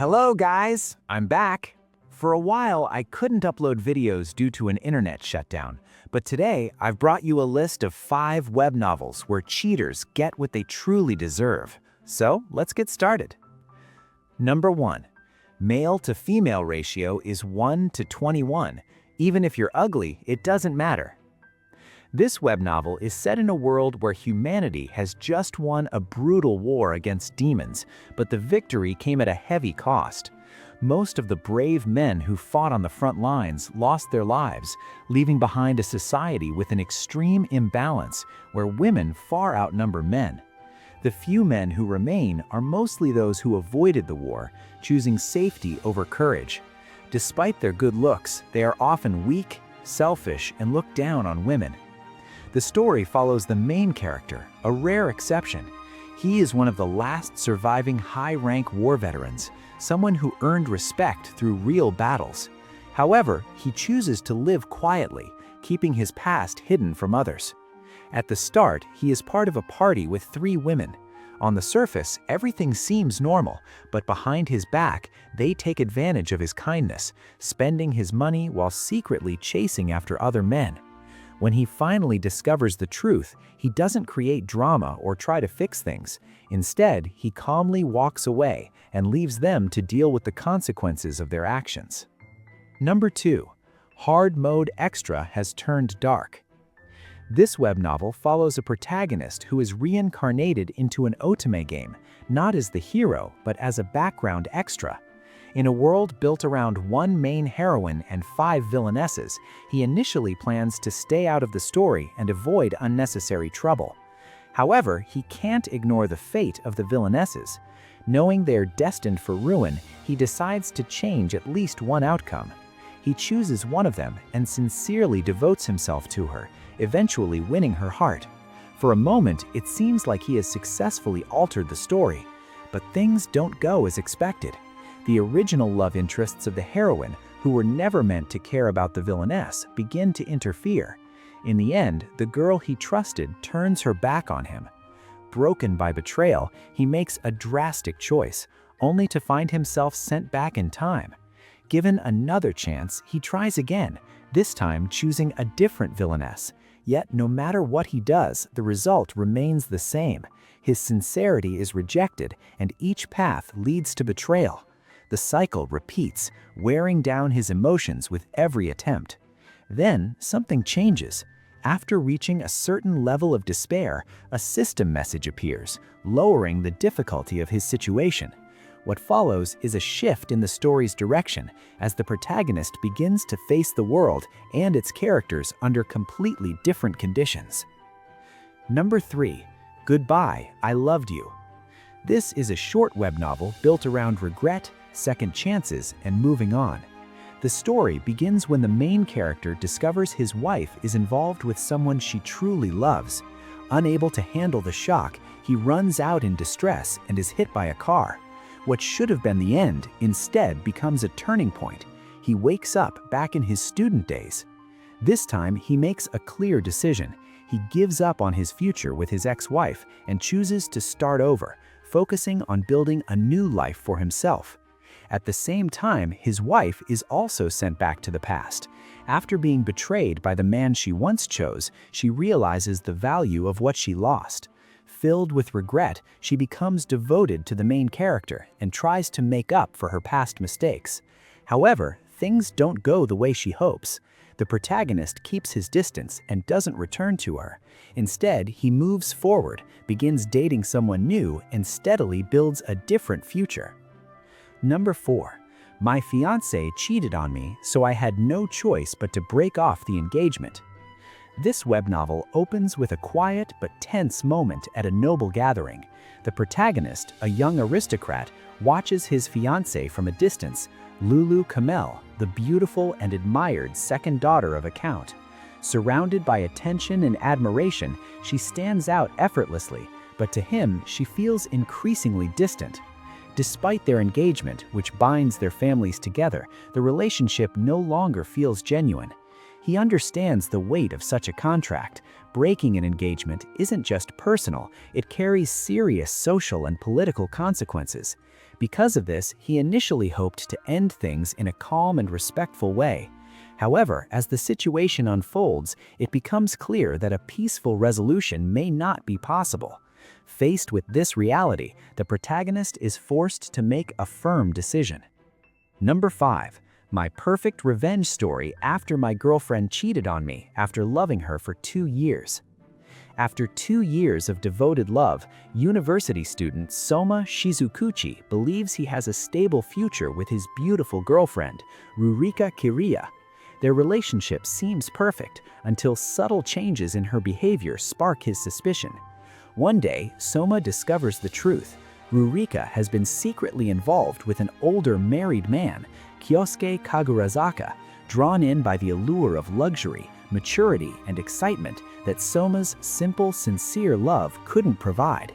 Hello guys, I'm back. For a while, I couldn't upload videos due to an internet shutdown, but today I've brought you a list of 5 web novels where cheaters get what they truly deserve. So let's get started. Number 1. Male to female ratio is 1 to 21. Even if you're ugly, it doesn't matter. This web novel is set in a world where humanity has just won a brutal war against demons, but the victory came at a heavy cost. Most of the brave men who fought on the front lines lost their lives, leaving behind a society with an extreme imbalance where women far outnumber men. The few men who remain are mostly those who avoided the war, choosing safety over courage. Despite their good looks, they are often weak, selfish, and look down on women. The story follows the main character, a rare exception. He is one of the last surviving high-rank war veterans, someone who earned respect through real battles. However, he chooses to live quietly, keeping his past hidden from others. At the start, he is part of a party with 3 women. On the surface, everything seems normal, but behind his back, they take advantage of his kindness, spending his money while secretly chasing after other men. When he finally discovers the truth, he doesn't create drama or try to fix things. Instead, he calmly walks away and leaves them to deal with the consequences of their actions. Number 2. Hard Mode Extra has turned dark. This web novel follows a protagonist who is reincarnated into an otome game, not as the hero, but as a background extra. In a world built around 1 main heroine and 5 villainesses, he initially plans to stay out of the story and avoid unnecessary trouble. However, he can't ignore the fate of the villainesses. Knowing they are destined for ruin, he decides to change at least one outcome. He chooses one of them and sincerely devotes himself to her, eventually winning her heart. For a moment, it seems like he has successfully altered the story, but things don't go as expected. The original love interests of the heroine, who were never meant to care about the villainess, begin to interfere. In the end, the girl he trusted turns her back on him. Broken by betrayal, he makes a drastic choice, only to find himself sent back in time. Given another chance, he tries again, this time choosing a different villainess. Yet no matter what he does, the result remains the same. His sincerity is rejected, and each path leads to betrayal. The cycle repeats, wearing down his emotions with every attempt. Then, something changes. After reaching a certain level of despair, a system message appears, lowering the difficulty of his situation. What follows is a shift in the story's direction, as the protagonist begins to face the world and its characters under completely different conditions. Number 3. Goodbye, I Loved You. This is a short web novel built around regret, second chances, and moving on. The story begins when the main character discovers his wife is involved with someone she truly loves. Unable to handle the shock, he runs out in distress and is hit by a car. What should have been the end instead becomes a turning point. He wakes up back in his student days. This time, he makes a clear decision. He gives up on his future with his ex-wife and chooses to start over, focusing on building a new life for himself. At the same time, his wife is also sent back to the past. After being betrayed by the man she once chose, she realizes the value of what she lost. Filled with regret, she becomes devoted to the main character and tries to make up for her past mistakes. However, things don't go the way she hopes. The protagonist keeps his distance and doesn't return to her. Instead, he moves forward, begins dating someone new, and steadily builds a different future. Number 4. My fiancé cheated on me, so I had no choice but to break off the engagement. This web novel opens with a quiet but tense moment at a noble gathering. The protagonist, a young aristocrat, watches his fiancée from a distance, Lulu Kamel, the beautiful and admired second daughter of a count. Surrounded by attention and admiration, she stands out effortlessly, but to him, she feels increasingly distant. Despite their engagement, which binds their families together, the relationship no longer feels genuine. He understands the weight of such a contract. Breaking an engagement isn't just personal, it carries serious social and political consequences. Because of this, he initially hoped to end things in a calm and respectful way. However, as the situation unfolds, it becomes clear that a peaceful resolution may not be possible. Faced with this reality, the protagonist is forced to make a firm decision. Number 5. My perfect revenge story after my girlfriend cheated on me after loving her for 2 years. After 2 years of devoted love, university student Soma Shizukuchi believes he has a stable future with his beautiful girlfriend, Rurika Kiriya. Their relationship seems perfect until subtle changes in her behavior spark his suspicion. One day, Soma discovers the truth. Rurika has been secretly involved with an older married man, Kyosuke Kagurazaka, drawn in by the allure of luxury, maturity, and excitement that Soma's simple, sincere love couldn't provide.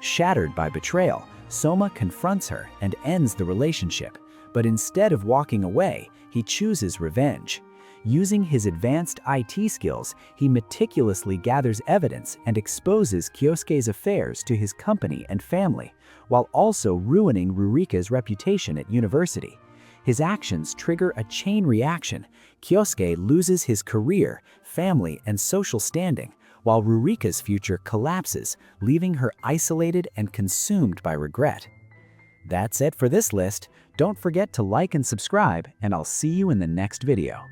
Shattered by betrayal, Soma confronts her and ends the relationship, but instead of walking away, he chooses revenge. Using his advanced IT skills, he meticulously gathers evidence and exposes Kyosuke's affairs to his company and family, while also ruining Rurika's reputation at university. His actions trigger a chain reaction. Kyosuke loses his career, family, and social standing, while Rurika's future collapses, leaving her isolated and consumed by regret. That's it for this list. Don't forget to like and subscribe, and I'll see you in the next video.